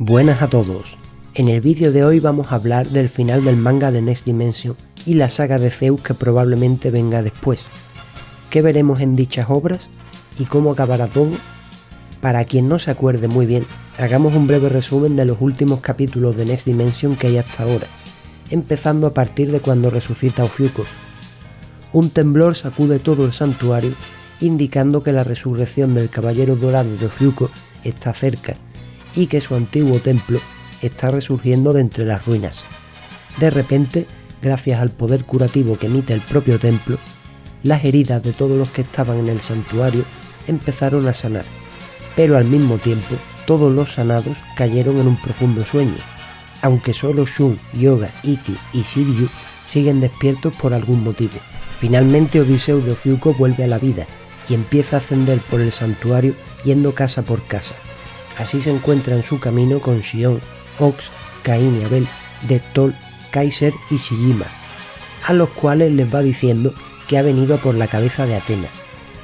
Buenas a todos. En el vídeo de hoy vamos a hablar del final del manga de Next Dimension y la saga de Zeus que probablemente venga después. ¿Qué veremos en dichas obras y cómo acabará todo? Para quien no se acuerde muy bien, hagamos un breve resumen de los últimos capítulos de Next Dimension que hay hasta ahora, empezando a partir de cuando resucita Ofiuco. Un temblor sacude todo el santuario, indicando que la resurrección del Caballero Dorado de Ofiuco está cerca y que su antiguo templo está resurgiendo de entre las ruinas. De repente, gracias al poder curativo que emite el propio templo, las heridas de todos los que estaban en el santuario empezaron a sanar, pero al mismo tiempo todos los sanados cayeron en un profundo sueño, aunque solo Shun, Yoga, Ikki y Shiryu siguen despiertos por algún motivo. Finalmente Odiseo de Ofiuco vuelve a la vida y empieza a ascender por el santuario yendo casa por casa. Así se encuentra en su camino con Shion, Ox, Cain y Abel, Deathtoll, Kaiser y Shijima, a los cuales les va diciendo que ha venido a por la cabeza de Athena.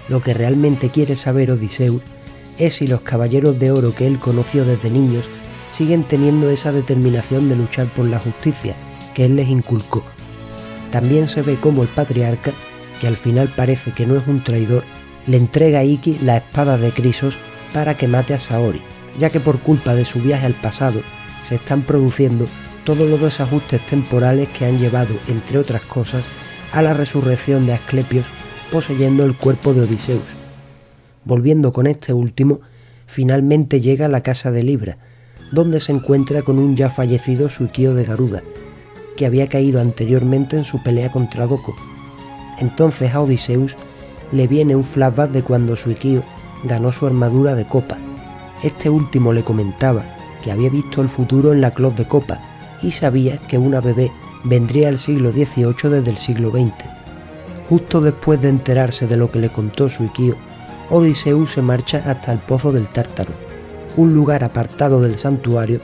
Lo que realmente quiere saber Odiseo es si los caballeros de oro que él conoció desde niños siguen teniendo esa determinación de luchar por la justicia que él les inculcó. También se ve como el patriarca, que al final parece que no es un traidor, le entrega a Ikki la espada de Chrysos para que mate a Saori, ya que por culpa de su viaje al pasado se están produciendo todos los desajustes temporales que han llevado, entre otras cosas, a la resurrección de Asclepios poseyendo el cuerpo de Odiseus. Volviendo con este último, finalmente llega a la casa de Libra, donde se encuentra con un ya fallecido Suikyo de Garuda, que había caído anteriormente en su pelea contra Doko. Entonces a Odiseus le viene un flashback de cuando Suikyo ganó su armadura de copa. Este último le comentaba que había visto el futuro en la Cloth de Copa y sabía que una bebé vendría al siglo XVIII desde el siglo XX. Justo después de enterarse de lo que le contó Suikyo, Odiseo se marcha hasta el Pozo del Tártaro, un lugar apartado del santuario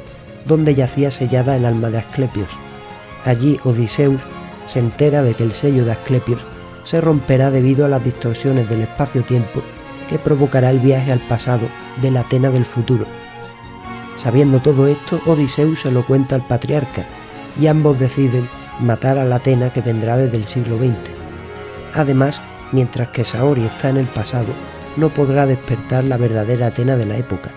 donde yacía sellada el alma de Asclepios. Allí Odiseus se entera de que el sello de Asclepios se romperá debido a las distorsiones del espacio-tiempo que provocará el viaje al pasado de la Athena del futuro. Sabiendo todo esto, Odiseo se lo cuenta al patriarca y ambos deciden matar a la Athena que vendrá desde el siglo XX. Además, mientras que Saori está en el pasado, no podrá despertar la verdadera Athena de la época,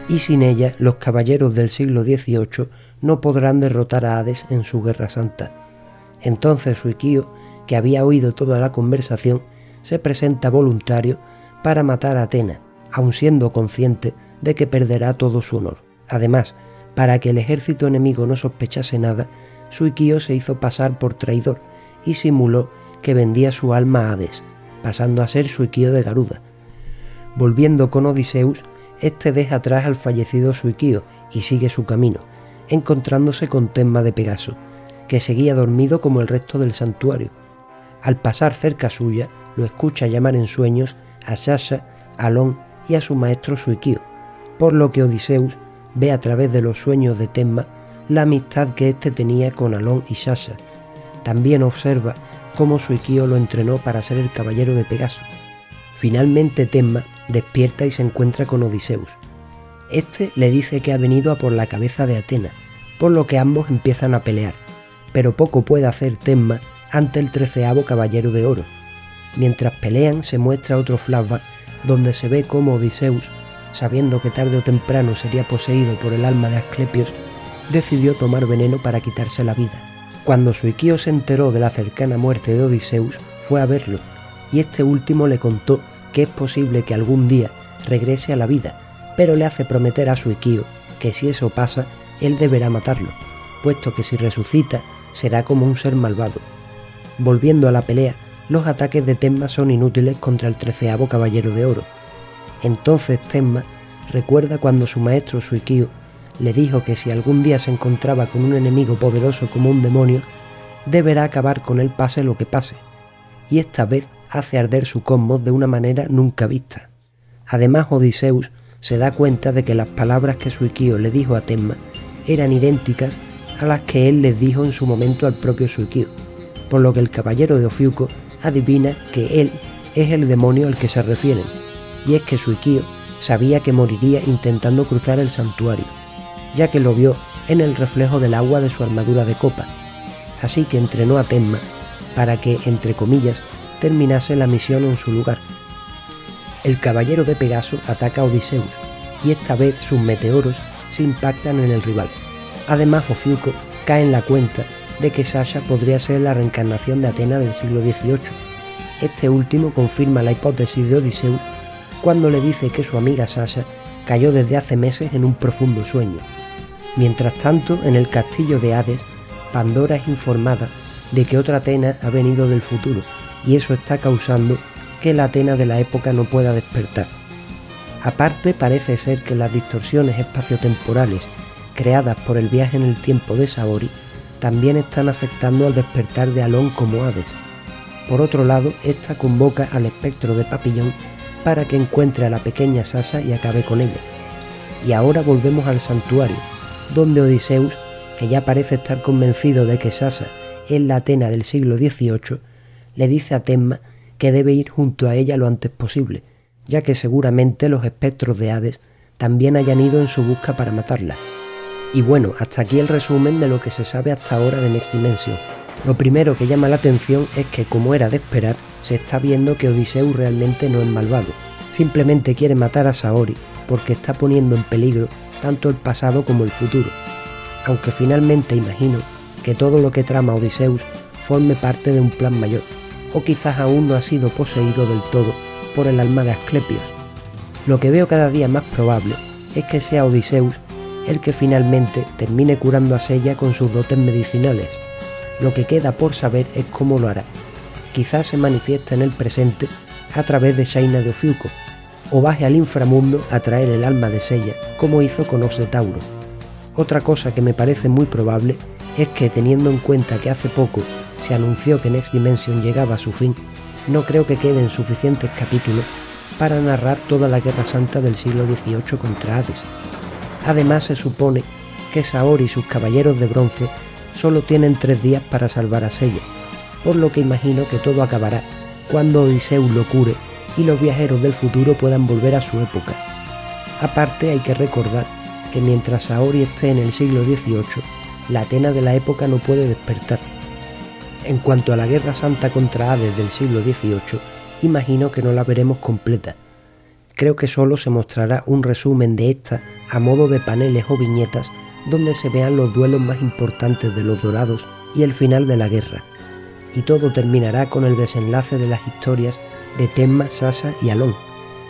y sin ella los caballeros del siglo XVIII no podrán derrotar a Hades en su Guerra Santa. Entonces Suikyo, que había oído toda la conversación, se presenta voluntario para matar a Athena, aun siendo consciente de que perderá todo su honor. Además, para que el ejército enemigo no sospechase nada, Suikyo se hizo pasar por traidor y simuló que vendía su alma a Hades, pasando a ser Suikyo de Garuda. Volviendo con Odiseus, este deja atrás al fallecido Suikyo y sigue su camino, encontrándose con Tenma de Pegaso, que seguía dormido como el resto del santuario. Al pasar cerca suya, lo escucha llamar en sueños a Sasha, a Alon y a su maestro Suikyo, por lo que Odiseus ve a través de los sueños de Tenma la amistad que éste tenía con Alon y Sasha. También observa cómo Suikyo lo entrenó para ser el caballero de Pegaso. Finalmente Tenma despierta y se encuentra con Odiseus. Este le dice que ha venido a por la cabeza de Athena, por lo que ambos empiezan a pelear, pero poco puede hacer Tenma ante el 13º caballero de oro. Mientras pelean se muestra otro flashback donde se ve cómo Odiseus, sabiendo que tarde o temprano sería poseído por el alma de Asclepios, decidió tomar veneno para quitarse la vida. Cuando Suikyo se enteró de la cercana muerte de Odiseus, fue a verlo, y este último le contó que es posible que algún día regrese a la vida, pero le hace prometer a Suikyo que si eso pasa, él deberá matarlo, puesto que si resucita será como un ser malvado. Volviendo a la pelea, los ataques de Tenma son inútiles contra el 13º caballero de oro. Entonces Tenma recuerda cuando su maestro Suikyo le dijo que si algún día se encontraba con un enemigo poderoso como un demonio, deberá acabar con él pase lo que pase, y esta vez hace arder su cosmos de una manera nunca vista. Además Odiseus se da cuenta de que las palabras que Suikyo le dijo a Tenma eran idénticas a las que él les dijo en su momento al propio Suikyo, por lo que el caballero de Ofiuco adivina que él es el demonio al que se refieren, y es que Suikyo sabía que moriría intentando cruzar el santuario. ya que lo vio en el reflejo del agua de su armadura de copa, así que entrenó a Tenma para que, entre comillas, terminase la misión en su lugar. El caballero de Pegaso ataca a Odiseus, y esta vez sus meteoros se impactan en el rival. Además, Ofiuco cae en la cuenta de que Sasha podría ser la reencarnación de Atena del siglo XVIII. Este último confirma la hipótesis de Odiseus cuando le dice que su amiga Sasha cayó desde hace meses en un profundo sueño. Mientras tanto, en el castillo de Hades, Pandora es informada de que otra Atena ha venido del futuro, y eso está causando que la Atena de la época no pueda despertar. Aparte, parece ser que las distorsiones espaciotemporales creadas por el viaje en el tiempo de Saori también están afectando al despertar de Alon como Hades. Por otro lado, esta convoca al espectro de Papillón para que encuentre a la pequeña Sasha y acabe con ella. Y ahora volvemos al santuario, donde Odiseus, que ya parece estar convencido de que Sasha es la Atena del siglo XVIII, le dice a Tenma que debe ir junto a ella lo antes posible, ya que seguramente los espectros de Hades también hayan ido en su busca para matarla. Y bueno, hasta aquí el resumen de lo que se sabe hasta ahora de Next Dimension. Lo primero que llama la atención es que, como era de esperar, se está viendo que Odiseus realmente no es malvado. Simplemente quiere matar a Saori porque está poniendo en peligro tanto el pasado como el futuro. Aunque finalmente imagino que todo lo que trama Odiseus forme parte de un plan mayor, o quizás aún no ha sido poseído del todo por el alma de Asclepios. Lo que veo cada día más probable es que sea Odiseus el que finalmente termine curando a Sella con sus dotes medicinales. Lo que queda por saber es cómo lo hará. Quizás se manifieste en el presente a través de Shaina de Ofiuco, o baje al inframundo a traer el alma de Sella, como hizo con Os de Tauro. Otra cosa que me parece muy probable es que, teniendo en cuenta que hace poco se anunció que Next Dimension llegaba a su fin, no creo que queden suficientes capítulos para narrar toda la Guerra Santa del siglo XVIII contra Hades. Además, se supone que Saori y sus caballeros de bronce solo tienen 3 días para salvar a Sella, por lo que imagino que todo acabará cuando Odiseus lo cure y los viajeros del futuro puedan volver a su época. Aparte, hay que recordar que mientras Saori esté en el siglo XVIII, la Atena de la época no puede despertar. En cuanto a la Guerra Santa contra Hades del siglo XVIII, imagino que no la veremos completa. Creo que solo se mostrará un resumen de esta a modo de paneles o viñetas donde se vean los duelos más importantes de los Dorados y el final de la guerra. Y todo terminará con el desenlace de las historias de Tenma, Sasha y Alon.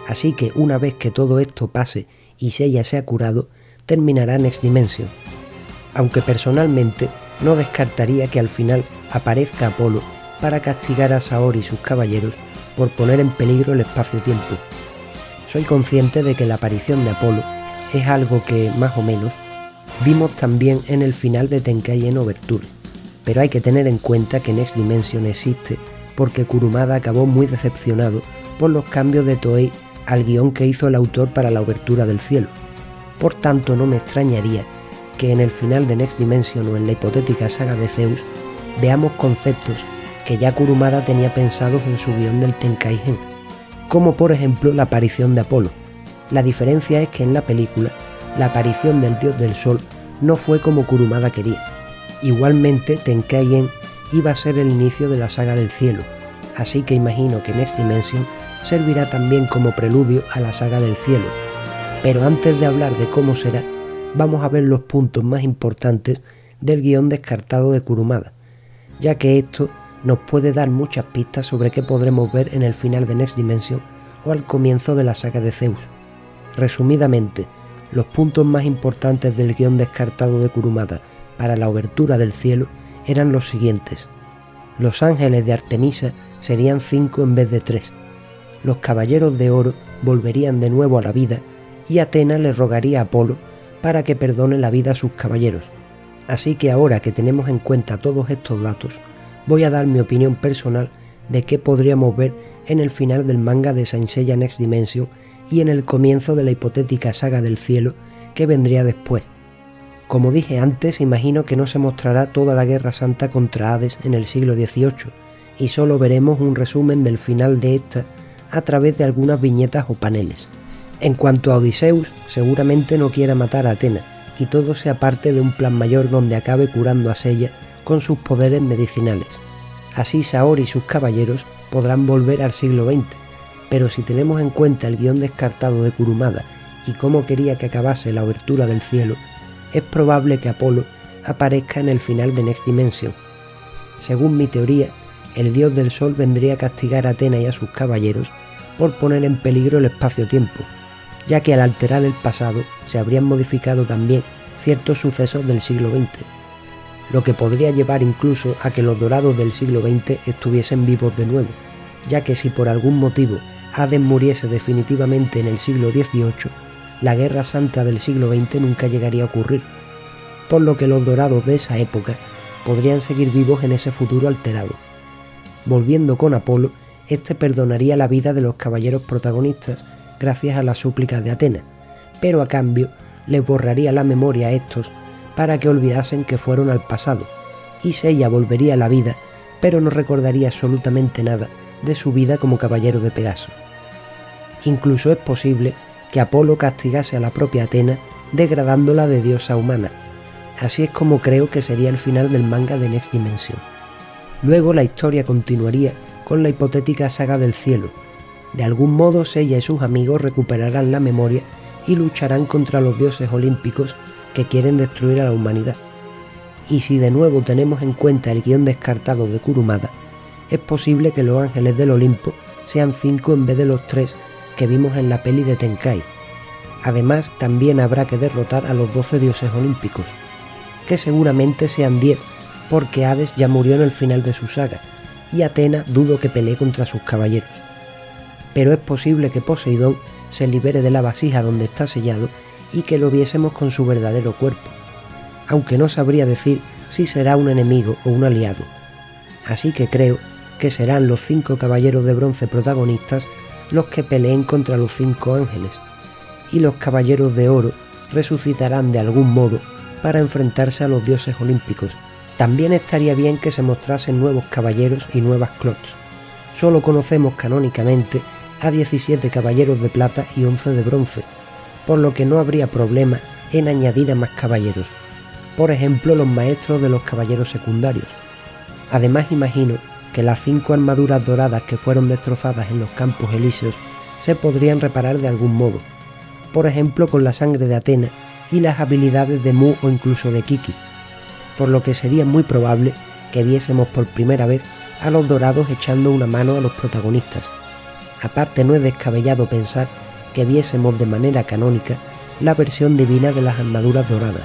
Así que una vez que todo esto pase y Sella se ha curado, terminará Next Dimension. Aunque personalmente no descartaría que al final aparezca Apolo para castigar a Saori y sus caballeros por poner en peligro el espacio-tiempo. Soy consciente de que la aparición de Apolo es algo que, más o menos, vimos también en el final de Tenkaichen Overture, pero hay que tener en cuenta que Next Dimension existe porque Kurumada acabó muy decepcionado por los cambios de Toei al guión que hizo el autor para la Obertura del Cielo. Por tanto, no me extrañaría que en el final de Next Dimension o en la hipotética saga de Zeus veamos conceptos que ya Kurumada tenía pensados en su guión del Tenkaichen, como por ejemplo la aparición de Apolo. La diferencia es que en la película, la aparición del dios del sol no fue como Kurumada quería. Igualmente, Tenkaichen iba a ser el inicio de la saga del cielo, así que imagino que Next Dimension servirá también como preludio a la saga del cielo. Pero antes de hablar de cómo será, vamos a ver los puntos más importantes del guión descartado de Kurumada, ya que esto nos puede dar muchas pistas sobre qué podremos ver en el final de Next Dimension o al comienzo de la saga de Zeus. Resumidamente, los puntos más importantes del guión descartado de Kurumada para la Obertura del Cielo eran los siguientes. Los ángeles de Artemisa serían 5 en vez de 3. Los caballeros de oro volverían de nuevo a la vida y Atena le rogaría a Apolo para que perdone la vida a sus caballeros. Así que ahora que tenemos en cuenta todos estos datos, voy a dar mi opinión personal de qué podríamos ver en el final del manga de Saint Seiya Next Dimension y en el comienzo de la hipotética saga del cielo que vendría después. Como dije antes, imagino que no se mostrará toda la Guerra Santa contra Hades en el siglo XVIII, y solo veremos un resumen del final de esta a través de algunas viñetas o paneles. En cuanto a Odiseus, seguramente no quiera matar a Atena, y todo sea parte de un plan mayor donde acabe curando a Seiya con sus poderes medicinales. Así Saori y sus caballeros podrán volver al siglo XX, pero si tenemos en cuenta el guión descartado de Kurumada y cómo quería que acabase la abertura del cielo, es probable que Apolo aparezca en el final de Next Dimension. Según mi teoría, el dios del sol vendría a castigar a Athena y a sus caballeros por poner en peligro el espacio-tiempo, ya que al alterar el pasado se habrían modificado también ciertos sucesos del siglo XX, lo que podría llevar incluso a que los dorados del siglo XX estuviesen vivos de nuevo, ya que si por algún motivo Hades muriese definitivamente en el siglo XVIII, la Guerra Santa del siglo XX nunca llegaría a ocurrir, por lo que los dorados de esa época podrían seguir vivos en ese futuro alterado. Volviendo con Apolo, este perdonaría la vida de los caballeros protagonistas gracias a las súplicas de Athena, pero a cambio les borraría la memoria a estos para que olvidasen que fueron al pasado, y Seiya volvería a la vida, pero no recordaría absolutamente nada de su vida como caballero de Pegaso. Incluso es posible que Apolo castigase a la propia Athena degradándola de diosa humana. Así es como creo que sería el final del manga de Next Dimension. Luego la historia continuaría con la hipotética saga del cielo. De algún modo Seiya y sus amigos recuperarán la memoria y lucharán contra los dioses olímpicos que quieren destruir a la humanidad. Y si de nuevo tenemos en cuenta el guión descartado de Kurumada, es posible que los ángeles del Olimpo sean 5 en vez de los 3 que vimos en la peli de Tenkai. Además, también habrá que derrotar a los 12 dioses olímpicos, que seguramente sean 10, porque Hades ya murió en el final de su saga, y Athena dudo que pelee contra sus caballeros. Pero es posible que Poseidón se libere de la vasija donde está sellado y que lo viésemos con su verdadero cuerpo, aunque no sabría decir si será un enemigo o un aliado. Así que creo que serán los 5 caballeros de bronce protagonistas los que peleen contra los 5 ángeles, y los caballeros de oro resucitarán de algún modo para enfrentarse a los dioses olímpicos. También estaría bien que se mostrasen nuevos caballeros y nuevas clots. Solo conocemos canónicamente a 17 caballeros de plata y 11 de bronce, por lo que no habría problema en añadir a más caballeros, por ejemplo los maestros de los caballeros secundarios. Además imagino que las 5 armaduras doradas que fueron destrozadas en los Campos Elíseos se podrían reparar de algún modo, por ejemplo con la sangre de Athena y las habilidades de Mu o incluso de Kiki, por lo que sería muy probable que viésemos por primera vez a los dorados echando una mano a los protagonistas. Aparte no es descabellado pensar que viésemos de manera canónica la versión divina de las armaduras doradas,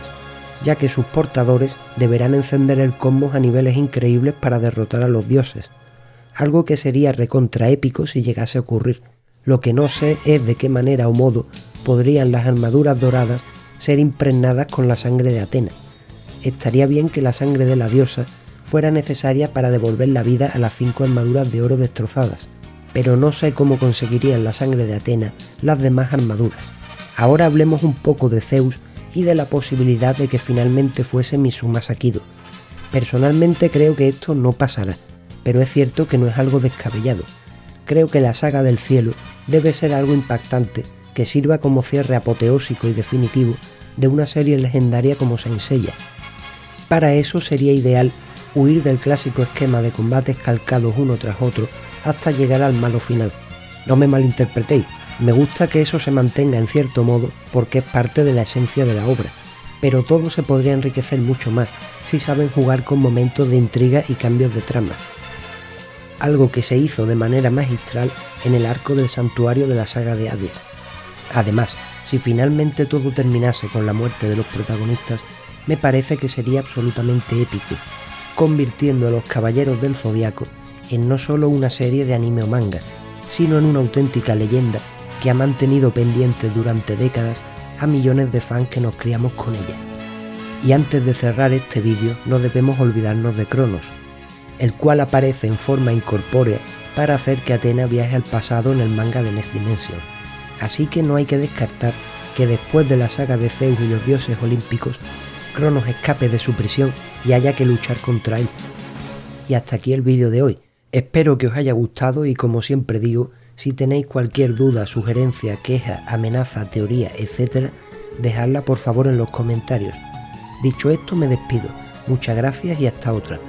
ya que sus portadores deberán encender el cosmos a niveles increíbles para derrotar a los dioses, algo que sería recontra épico si llegase a ocurrir. Lo que no sé es de qué manera o modo podrían las armaduras doradas ser impregnadas con la sangre de Athena. Estaría bien que la sangre de la diosa fuera necesaria para devolver la vida a las 5 armaduras de oro destrozadas, pero no sé cómo conseguirían la sangre de Athena las demás armaduras. Ahora hablemos un poco de Zeus y de la posibilidad de que finalmente fuese Mizuma Sakido. Personalmente creo que esto no pasará, pero es cierto que no es algo descabellado. Creo que la saga del cielo debe ser algo impactante que sirva como cierre apoteósico y definitivo de una serie legendaria como Saint Seiya. Para eso sería ideal huir del clásico esquema de combates calcados uno tras otro hasta llegar al malo final. No me malinterpretéis, me gusta que eso se mantenga en cierto modo porque es parte de la esencia de la obra, pero todo se podría enriquecer mucho más si saben jugar con momentos de intriga y cambios de trama. Algo que se hizo de manera magistral en el arco del santuario de la saga de Hades. Además, si finalmente todo terminase con la muerte de los protagonistas, me parece que sería absolutamente épico, convirtiendo a los Caballeros del Zodiaco en no solo una serie de anime o manga, sino en una auténtica leyenda que ha mantenido pendiente durante décadas a millones de fans que nos criamos con ella. Y antes de cerrar este vídeo no debemos olvidarnos de Cronos, el cual aparece en forma incorpórea para hacer que Athena viaje al pasado en el manga de Next Dimension. Así que no hay que descartar que después de la saga de Zeus y los dioses olímpicos, Cronos escape de su prisión y haya que luchar contra él. Y hasta aquí el vídeo de hoy. Espero que os haya gustado y como siempre digo, si tenéis cualquier duda, sugerencia, queja, amenaza, teoría, etc., dejadla por favor en los comentarios. Dicho esto, me despido. Muchas gracias y hasta otra.